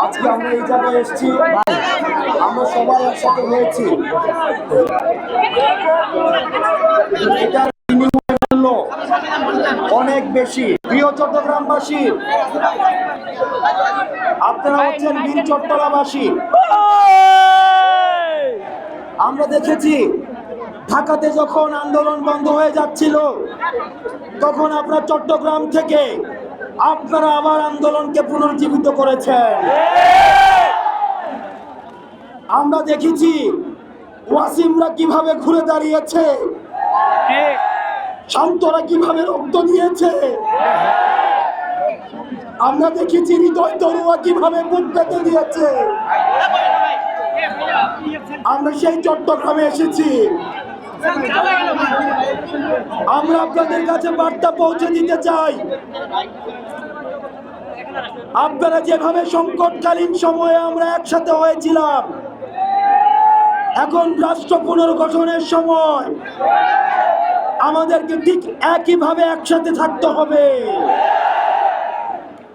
আজকে আমরা এই জায়গায় এসেছি, আমরা সবাই একসাথে হয়েছি। এটার বিনিময় মূল্য অনেক বেশি। প্রিয় চট্টগ্রামবাসী, আপনারা হচ্ছেন বীর চট্টলাবাসী। আমরা দেখেছি ঢাকাতে যখন আন্দোলন বন্ধ হয়ে যাচ্ছিল, তখন আপনারা চট্টগ্রাম থেকে আপনারা আবার আন্দোলনকে পুনর্জীবিত করেছেন। আমরা দেখেছি ওয়াসিমরা কিভাবে ঘুরে দাঁড়িয়েছে, শান্তরা কিভাবে রক্ত দিয়েছে। আমরা দেখেছি হৃদয় তরুয়া কিভাবে বুক পেতে দিয়েছে। আমরা সেই চট্টগ্রামে এসেছি। আমরা আপনাদের কাছে বার্তা পৌঁছে দিতে চাই, আপনারা যেভাবে সংকটকালীন সময়ে আমরা একসাথে হয়েছিলাম, এখন রাষ্ট্র পুনর্গঠনের সময় আমাদেরকে ঠিক একইভাবে একসাথে থাকতে হবে।